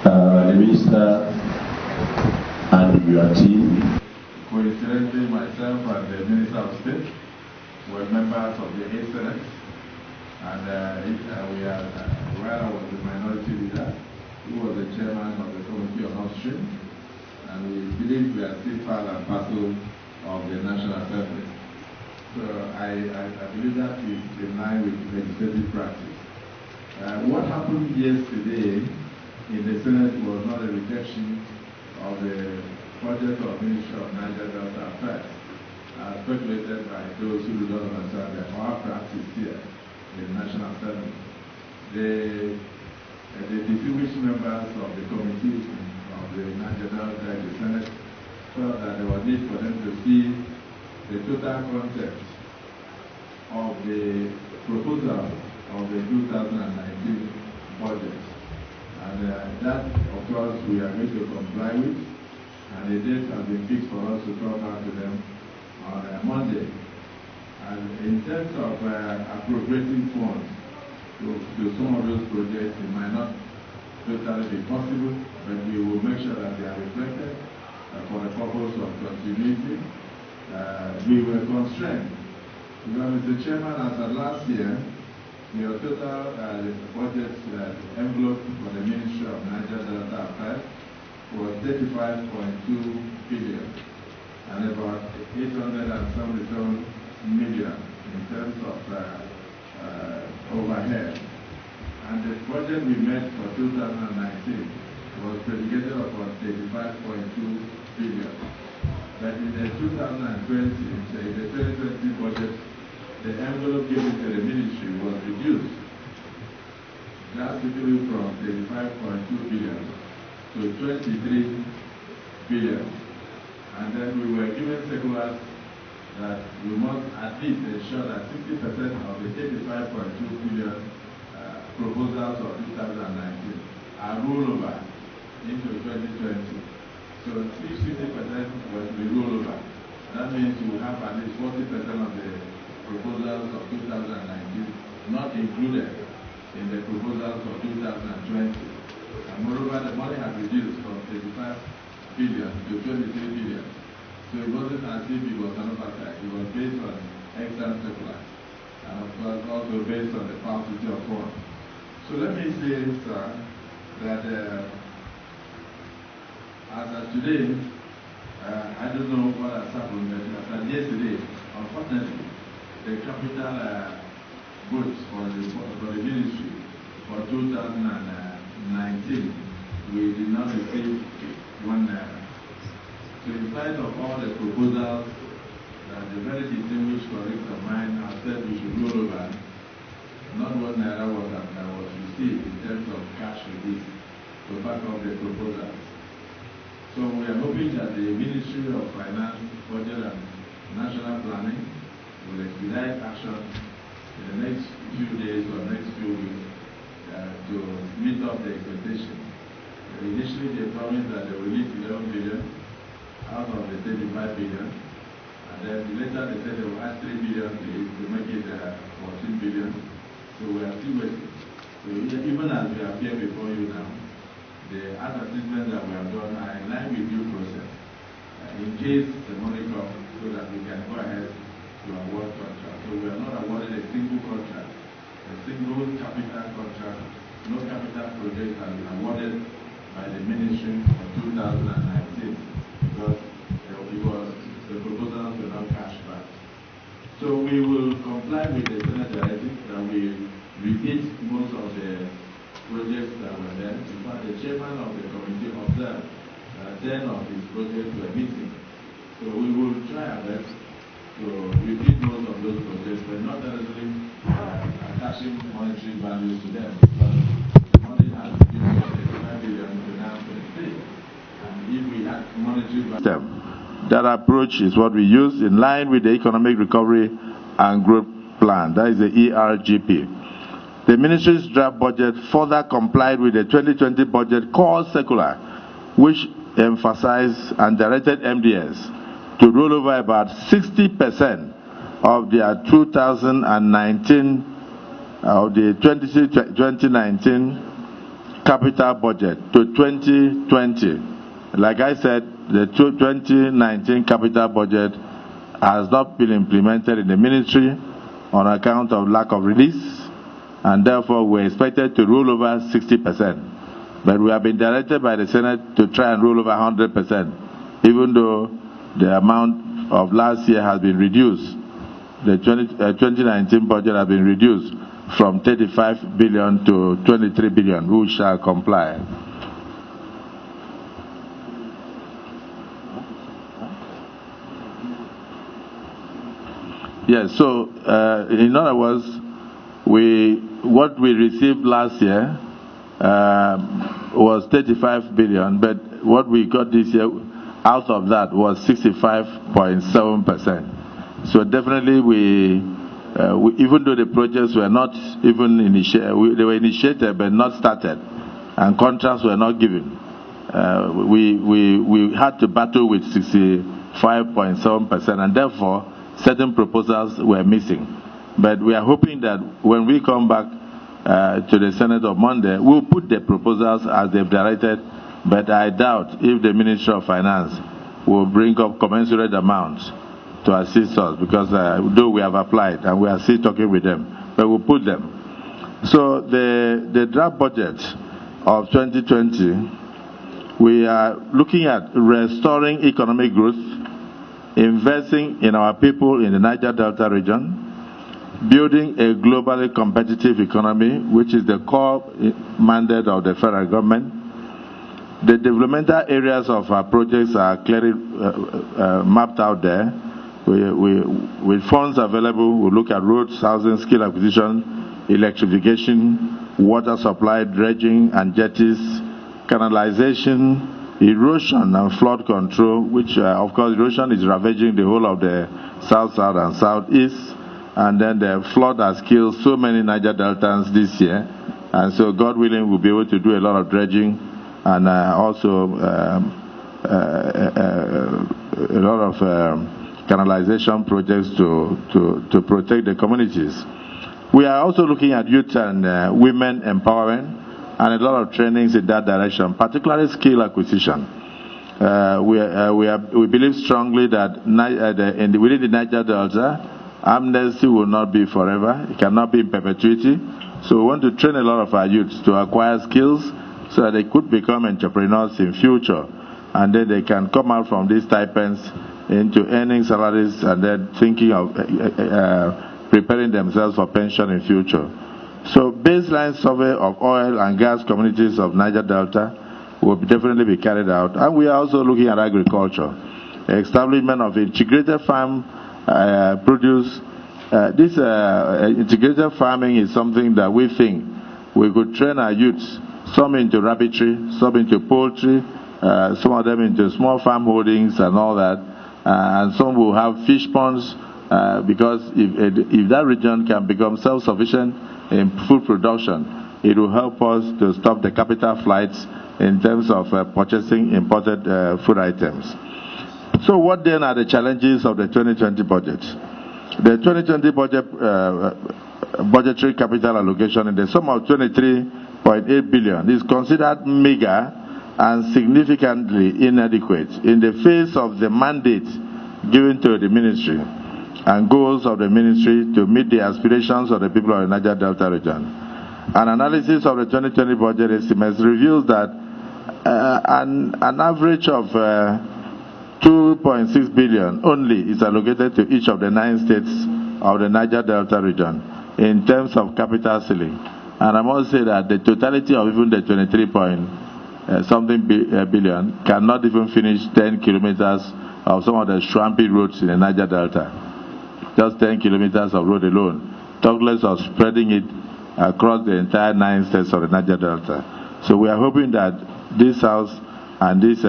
the minister and your team. Coincidentally, myself and the Minister of State were members of the Eighth Senate, and where I was the minority leader, he was the chairman of the Committee on Upstream, and we believe we are still part and parcel of the National Assembly. So I believe that is in line with legislative practice. What happened yesterday in the Senate was not a rejection of the budget of Ministry of Niger Delta Affairs, speculated by those who do not understand the power practice here in the National Assembly. The distinguished members of the committee of the Niger Delta in the Senate felt that there was need for them to see the total concept of the proposal of the 2019 budget. And that, of course, we are going to comply with, and the date has been fixed for us to come back to them on Monday. And in terms of appropriating funds to some of those projects, it might not totally be possible, but we will make sure that they are reflected for the purpose of continuity. We were constrained because, Mr. Chairman, as of last year, your total budget envelope for the Ministry of Niger Delta Affairs was 35.2 billion and about 877 million in terms of overhead. And the budget we made for 2019 was predicated upon 35.2 billion. But in the 2020, in the 2020 budget, the envelope given to the ministry was reduced drastically from 35.2 billion to 23 billion. And then we were given circulars that we must at least ensure that 60% of the 85.2 billion proposals of 2019 are rollover into 2020. So if 60% was to be rollover, that means we will have at least 40% of the proposals of 2019 not included in the proposals of 2020. And moreover, the money has reduced from 35 billion to 23 billion. So it wasn't as if it was an oversight. It was based on extant circulars, and of course also based on the paucity of funds. So let me say, sir, that as of today, I don't know what has happened, but as of yesterday, unfortunately, the capital goods for the ministry for 2019, we did not receive one naira. So in spite of all the proposals that the very distinguished colleagues of mine have said we should roll over, not one naira was received in terms of cash release to back up the proposals. So we are hoping that the Ministry of Finance, Budget and National Planning will expedite action in the next few days or next few weeks to meet up the expectation. Initially, they promised that they will release 11 billion out of the 35 billion, and then later they said they will add 3 billion to make it 14 billion. So we are still waiting. So even as we appear before you now, the advertisements that we have done are in line with due process. In case the money comes, so that we can go ahead to award contract. So we are not awarded a single contract, a single capital contract. No capital project has been awarded by the ministry for 2019 because the proposals were not cash back. So we will comply with the Senate directive that we repeat most of the projects that were there. In fact, the chairman of the committee observed 10 of his projects were missing. So we will try our best to repeat most of those projects, but not necessarily attaching monetary values to them, because the money has been from 35 billion to now 23. And if we had monetary value, that approach is what we use in line with the Economic Recovery and Growth Plan, that is the ERGP. The ministry's draft budget further complied with the 2020 budget call circular, which emphasized and directed MDS to roll over about 60% of their 2019 of the 2019 capital budget to 2020. Like I said, the 2019 capital budget has not been implemented in the ministry on account of lack of release, and therefore we're expected to roll over 60%. But we have been directed by the Senate to try and roll over 100%, even though the amount of last year has been reduced. The 2019 budget has been reduced from 35 billion to 23 billion, who shall comply. Yes, so in other words, what we received last year was 35 billion, but what we got this year out of that was 65.7%. So definitely we, even though the projects were not even initiated, they were initiated but not started, and contracts were not given, we had to battle with 65.7%, and therefore certain proposals were missing. But we are hoping that when we come back to the Senate on Monday, we'll put the proposals as they've directed, but I doubt if the Ministry of Finance will bring up commensurate amounts to assist us, because though we have applied and we are still talking with them, but we'll put them. So the draft budget of 2020, we are looking at restoring economic growth, investing in our people in the Niger Delta region, building a globally competitive economy, which is the core mandate of the federal government. The developmental areas of our projects are clearly mapped out there. With funds available, we look at roads, housing, skill acquisition, electrification, water supply, dredging and jetties, canalization, erosion and flood control, which of course erosion is ravaging the whole of the south and southeast, and then the flood has killed so many Niger Deltans this year, and so God willing we'll be able to do a lot of dredging and also a lot of canalization projects to protect the communities. We are also looking at youth and women empowerment and a lot of trainings in that direction, particularly skill acquisition. We believe strongly that within the Niger Delta, amnesty will not be forever. It cannot be in perpetuity. So we want to train a lot of our youths to acquire skills so that they could become entrepreneurs in future, and then they can come out from these stipends into earning salaries and then thinking of preparing themselves for pension in future. So baseline survey of oil and gas communities of Niger Delta will definitely be carried out. And we are also looking at agriculture, establishment of integrated farm produce. This integrated farming is something that we think we could train our youths, some into rabbitry, some into poultry, some of them into small farm holdings and all that, and some will have fish ponds, because if that region can become self-sufficient in food production, it will help us to stop the capital flights in terms of purchasing imported food items. So what then are the challenges of the 2020 budget? The 2020 budgetary capital allocation in the sum of 23.8 billion is considered meager and significantly inadequate in the face of the mandate given to the ministry and goals of the ministry to meet the aspirations of the people of the Niger Delta region. An analysis of the 2020 budget estimates reveals that an average of 2.6 billion only is allocated to each of the 9 states of the Niger Delta region in terms of capital ceiling. And I must say that the totality of even the 23-something billion cannot even finish 10 kilometers of some of the swampy roads in the Niger Delta. Just 10 kilometers of road alone, talk less of spreading it across the entire 9 states of the Niger Delta. So we are hoping that this House and this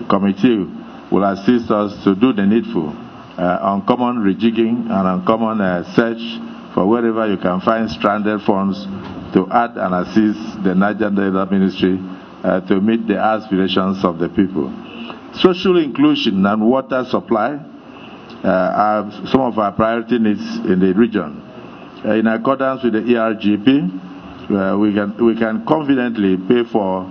committee will assist us to do the needful on common rejigging and on common search for wherever you can find stranded funds to add and assist the Niger Delta Ministry to meet the aspirations of the people. Social inclusion and water supply are some of our priority needs in the region. In accordance with the ERGP, we can confidently pay for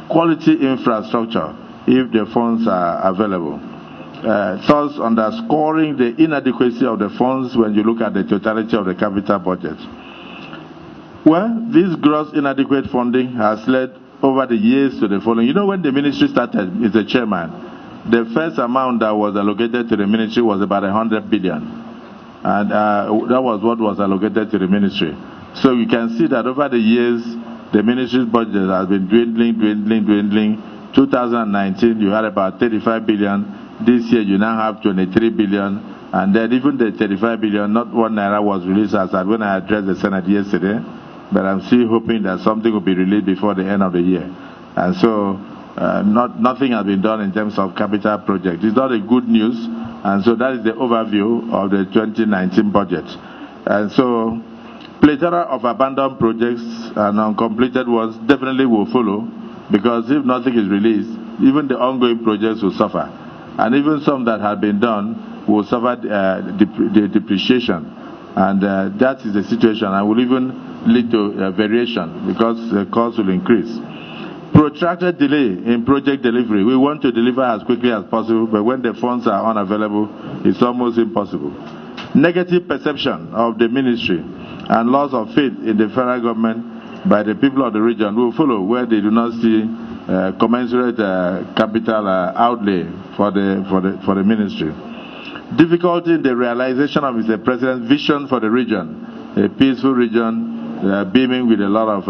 quality infrastructure if the funds are available. Thus underscoring the inadequacy of the funds when you look at the totality of the capital budget. Well, this gross inadequate funding has led over the years to the following. You know, when the ministry started, Mr. Chairman, the first amount that was allocated to the ministry was about 100 billion. And that was what was allocated to the ministry. So you can see that over the years, the ministry's budget has been dwindling. 2019, you had about 35 billion. This year, you now have 23 billion. And then even the 35 billion, not 1 naira was released as when I addressed the Senate yesterday. But I'm still hoping that something will be released before the end of the year. And so, nothing has been done in terms of capital projects. It's not a good news. And so that is the overview of the 2019 budget. And so, plethora of abandoned projects and uncompleted ones definitely will follow, because if nothing is released, even the ongoing projects will suffer. And even some that have been done will suffer the depreciation. And that is the situation, and will even lead to variation because the cost will increase. Protracted delay in project delivery. We want to deliver as quickly as possible, but when the funds are unavailable, it's almost impossible. Negative perception of the ministry and loss of faith in the federal government by the people of the region will follow, where they do not see commensurate capital outlay for the ministry. Difficulty in the realization of Mr. President's vision for the region, a peaceful region, beaming with a lot of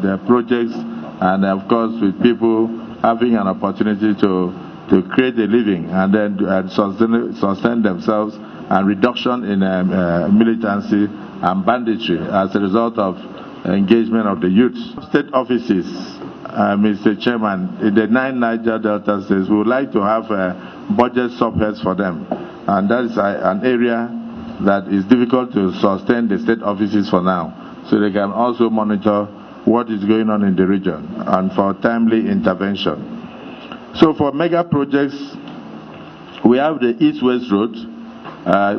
their projects, and of course with people having an opportunity to create a living and then sustain themselves, and reduction in militancy and banditry as a result of engagement of the youth. State offices, Mr. Chairman, in the 9 Niger Delta states, we would like to have budget subheads for them. And that is an area that is difficult to sustain the state offices for now. So they can also monitor what is going on in the region and for timely intervention. So for mega projects, we have the East-West Road,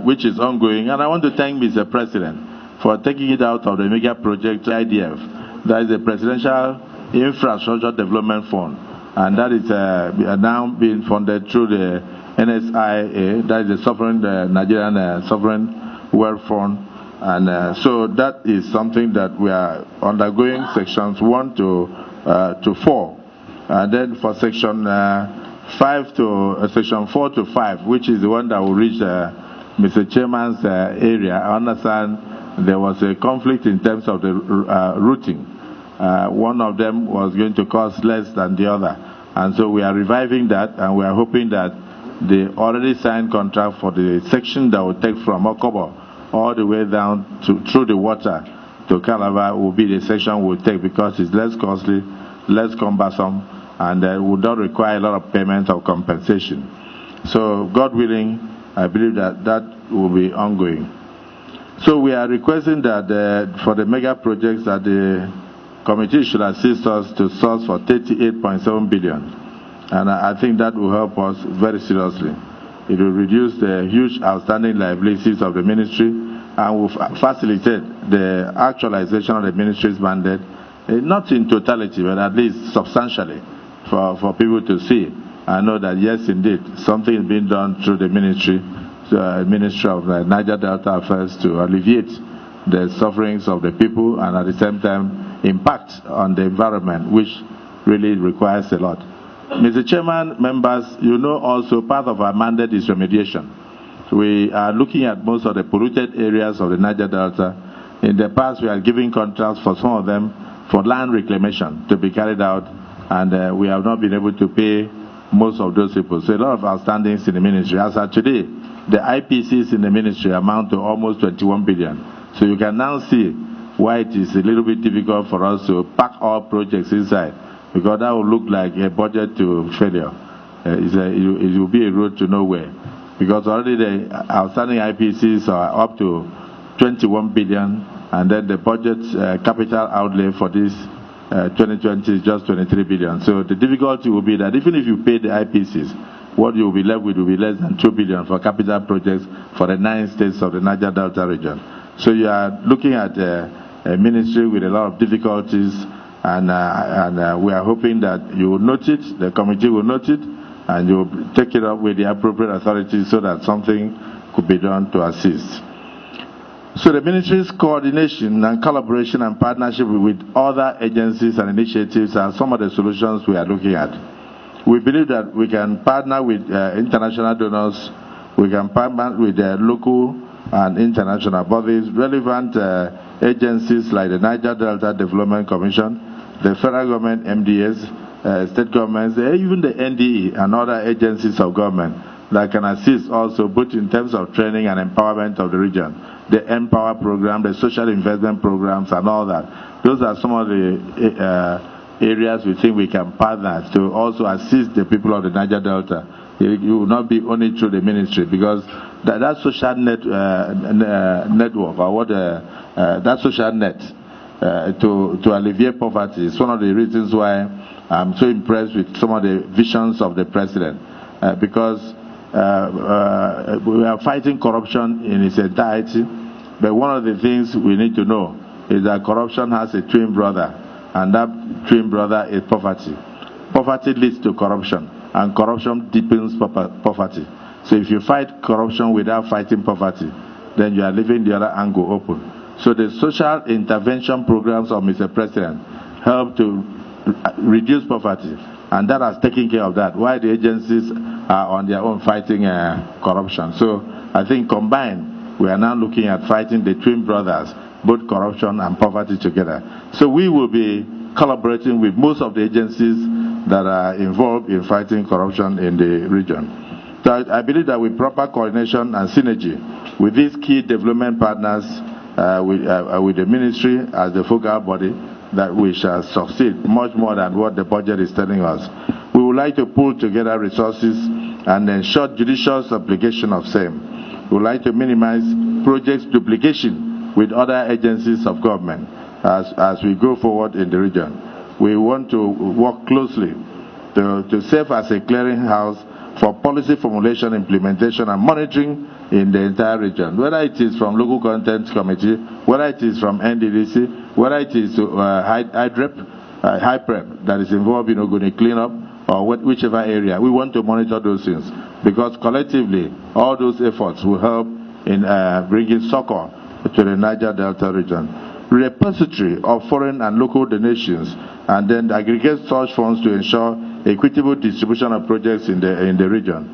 which is ongoing. And I want to thank Mr. President for taking it out of the mega project IDF. That is the Presidential Infrastructure Development Fund. And that is now being funded through the NSIA, that is the Nigerian Sovereign Wealth Fund. And so that is something that we are undergoing sections 1 to 4. And then for section 4 to 5, which is the one that will reach Mr. Chairman's area, I understand there was a conflict in terms of the routing. One of them was going to cost less than the other. And so we are reviving that, and we are hoping that the already signed contract for the section that will take from Okobo all the way down through the water to Calabar will be the section we'll take, because it's less costly, less cumbersome, and would not require a lot of payment or compensation. So, God willing, I believe that will be ongoing. So we are requesting that for the mega projects that the committee should assist us to source for 38.7 billion. And I think that will help us very seriously. It will reduce the huge outstanding liabilities of the ministry and will facilitate the actualization of the ministry's mandate, not in totality, but at least substantially, for people to see and know that, yes, indeed, something is being done through the ministry, Ministry of Niger Delta Affairs, to alleviate the sufferings of the people and at the same time impact on the environment, which really requires a lot. Mr. Chairman, members, you know also part of our mandate is remediation. We are looking at most of the polluted areas of the Niger Delta. In the past, we are giving contracts for some of them for land reclamation to be carried out, and we have not been able to pay most of those people. So a lot of outstandings in the ministry. As of today, the IPCs in the ministry amount to almost 21 billion. So you can now see why it is a little bit difficult for us to pack all projects inside, because that will look like a budget to failure. It will be a road to nowhere, because already the outstanding IPCs are up to 21 billion, and then the budget capital outlay for this 2020 is just 23 billion. So the difficulty will be that even if you pay the IPCs, what you will be left with will be less than 2 billion for capital projects for the 9 states of the Niger Delta region. So you are looking at a ministry with a lot of difficulties, and we are hoping that you will note it, the committee will note it, and you will take it up with the appropriate authorities so that something could be done to assist. So the ministry's coordination and collaboration and partnership with other agencies and initiatives are some of the solutions we are looking at. We believe that we can partner with international donors, we can partner with local and international bodies, relevant agencies like the Niger Delta Development Commission, the federal government, MDS, state governments, even the NDE and other agencies of government that can assist also both in terms of training and empowerment of the region. The Empower program, the social investment programs and all that. Those are some of the areas we think we can partner to also assist the people of the Niger Delta. It will not be only through the ministry, because that social network, or what that social net to alleviate poverty is one of the reasons why I'm so impressed with some of the visions of the president, because we are fighting corruption in its entirety, but one of the things we need to know is that corruption has a twin brother, and that twin brother is poverty. Poverty leads to corruption, and corruption deepens poverty. So if you fight corruption without fighting poverty, then you are leaving the other angle open. So the social intervention programs of Mr. President help to reduce poverty, and that has taken care of that, while the agencies are on their own fighting corruption. So I think combined, we are now looking at fighting the twin brothers, both corruption and poverty together. So we will be collaborating with most of the agencies that are involved in fighting corruption in the region. So I believe that with proper coordination and synergy with these key development partners, with the ministry as the focal body, that we shall succeed much more than what the budget is telling us. We would like to pull together resources and ensure judicious application of same. We would like to minimize projects duplication with other agencies of government as we go forward in the region. We want to work closely to serve as a clearinghouse for policy formulation, implementation, and monitoring in the entire region, whether it is from local content committee, whether it is from NDDC, whether it is HIPREP that is involved in Ogoni cleanup, or whichever area. We want to monitor those things, because collectively all those efforts will help in bringing succor to the Niger Delta region. Repository of foreign and local donations, and then aggregate such funds to ensure equitable distribution of projects in the region.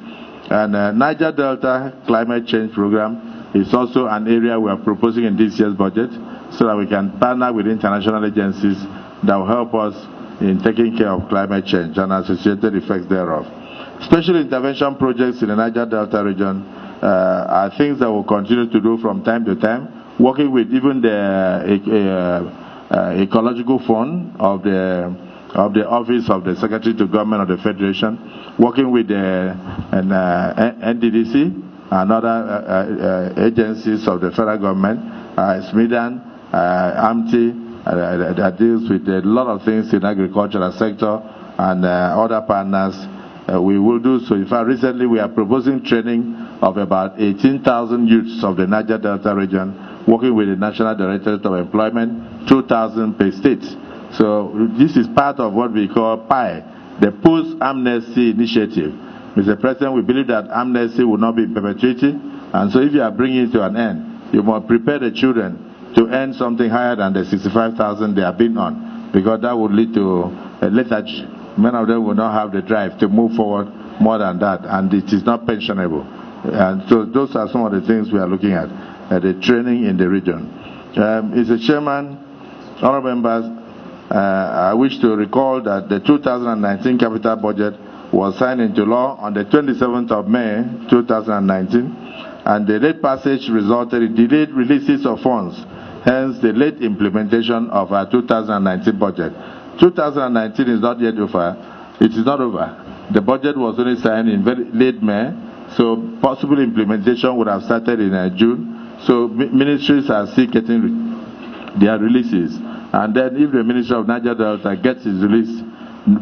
And Niger Delta Climate Change Program is also an area we are proposing in this year's budget, so that we can partner with international agencies that will help us in taking care of climate change and associated effects thereof. Special intervention projects in the Niger Delta region are things that we'll continue to do from time to time, working with even the ecological fund of the office of the Secretary to Government of the Federation, working with the NDDC and other agencies of the federal government, SMIDAN, AMTI, that deals with a lot of things in the agricultural sector, and other partners. We will do so. In fact, recently we are proposing training of about 18,000 youths of the Niger Delta region, working with the National Directorate of Employment, 2,000 per state. So this is part of what we call PI, the Post-Amnesty Initiative. Mr. President, we believe that amnesty will not be perpetuity, and so if you are bringing it to an end, you must prepare the children to earn something higher than the 65,000 they have been on, because that would lead to a lethargy. Many of them will not have the drive to move forward more than that, and it is not pensionable. And so those are some of the things we are looking at the training in the region. Mr. Chairman, honorable members, I wish to recall that the 2019 capital budget was signed into law on the 27th of May 2019, and the late passage resulted in delayed releases of funds, hence the late implementation of our 2019 budget. 2019 is not yet over. It is not over. The budget was only signed in very late May, so possible implementation would have started in June. So ministries are still getting their releases. And then if the Ministry of Niger Delta gets its release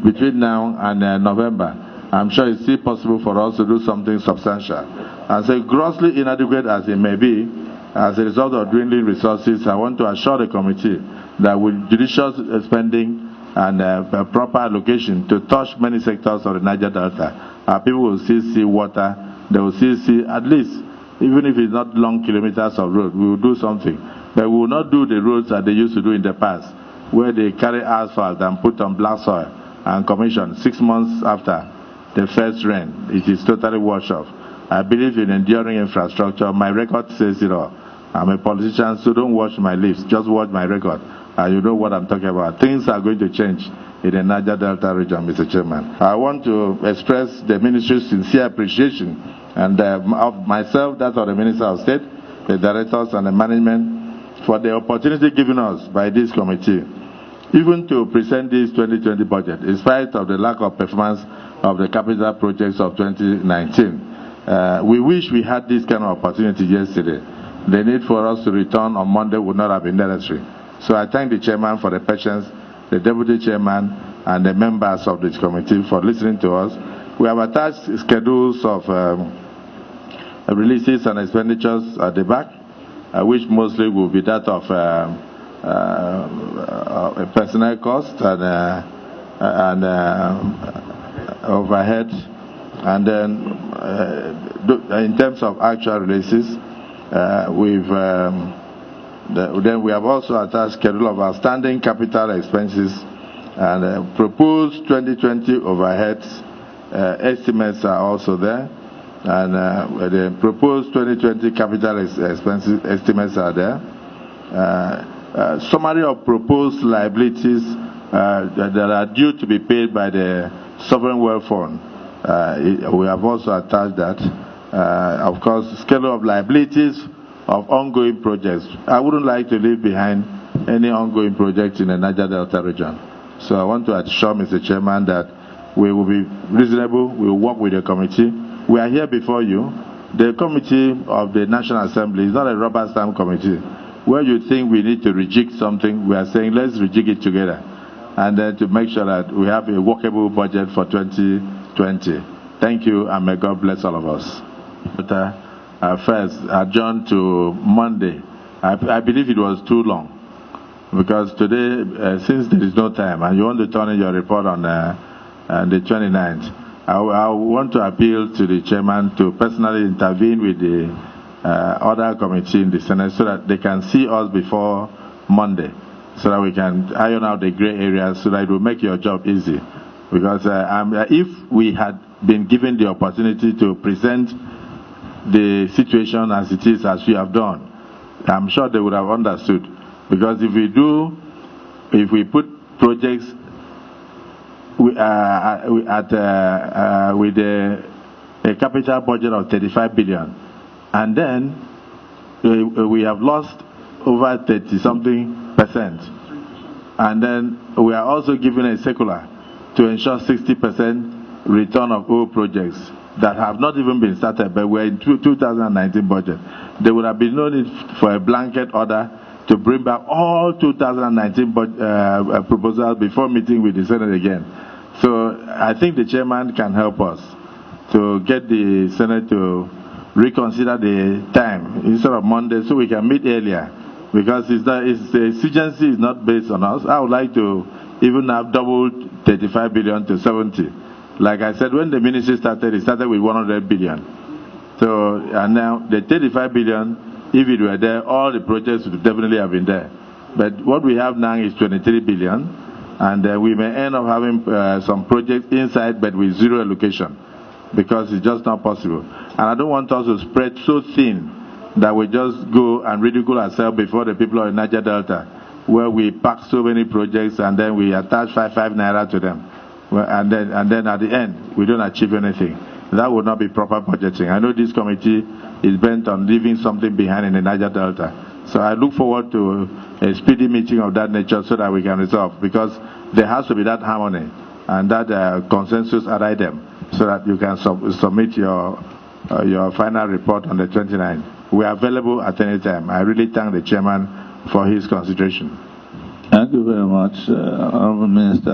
between now and November, I'm sure it's still possible for us to do something substantial. And so grossly inadequate as it may be, As a result of dwindling resources, I want to assure the committee that with judicious spending and proper allocation to touch many sectors of the Niger Delta, our people will still see water. They will still see, at least, even if it's not long kilometers of road, we will do something. But we will not do the roads that they used to do in the past, where they carry asphalt and put on black soil and commission 6 months after the first rain. It is totally washed off. I believe in enduring infrastructure. My record says it all. I'm a politician, so don't watch my lips. Just watch my record. And you know what I'm talking about. Things are going to change in the Niger Delta region, Mr. Chairman. I want to express the ministry's sincere appreciation and of myself, that of the Minister of State, the directors and the management for the opportunity given us by this committee, even to present this 2020 budget, in spite of the lack of performance of the capital projects of 2019. We wish we had this kind of opportunity yesterday. The need for us to return on Monday would not have been necessary. So I thank the chairman for the patience, the deputy chairman, and the members of this committee for listening to us. We have attached schedules of releases and expenditures at the back, which mostly will be that of personnel cost and overhead. And then in terms of actual releases, then we have also attached schedule of outstanding capital expenses and proposed 2020 overheads estimates are also there, and the proposed 2020 capital expenses estimates are there. Summary of proposed liabilities that are due to be paid by the Sovereign Wealth Fund. We have also attached that. Of course, schedule of liabilities of ongoing projects. I wouldn't like to leave behind any ongoing project in the Niger Delta region. So I want to assure Mr. Chairman that we will be reasonable, we will work with the committee. We are here before you. The committee of the National Assembly is not a rubber stamp committee. Where you think we need to rejig something, we are saying let's rejig it together. And then to make sure that we have a workable budget for 2020. Thank you, and may God bless all of us. First, adjourned to Monday. I believe it was too long, because today, since there is no time, and you want to turn in your report on the 29th, I want to appeal to the chairman to personally intervene with the other committee in the Senate so that they can see us before Monday, so that we can iron out the gray areas, so that it will make your job easy. Because if we had been given the opportunity to present the situation as it is, as we have done, I'm sure they would have understood. Because if we put projects with a capital budget of 35 billion, and then we have lost over 30-something%, and then we are also given a circular to ensure 60% return of all projects that have not even been started, but we're in 2019 budget. There would have been no need for a blanket order to bring back all 2019 proposals before meeting with the Senate again. So I think the chairman can help us to get the Senate to reconsider the time instead of Monday, so we can meet earlier. Because the exigency is not based on us. I would like to even have doubled 35 billion to 70. Like I said, when the ministry started, it started with 100 billion. So, and now the 35 billion, if it were there, all the projects would definitely have been there. But what we have now is 23 billion, and we may end up having some projects inside, but with zero allocation, because it's just not possible. And I don't want us to spread so thin that we just go and ridicule ourselves before the people of Niger Delta, where we pack so many projects and then we attach 5 naira to them. And then at the end, we don't achieve anything. That would not be proper budgeting. I know this committee is bent on leaving something behind in the Niger Delta. So I look forward to a speedy meeting of that nature so that we can resolve, because there has to be that harmony and that consensus around them, so that you can submit your final report on the 29th. We are available at any time. I really thank the chairman for his consideration. Thank you very much, Honourable Minister.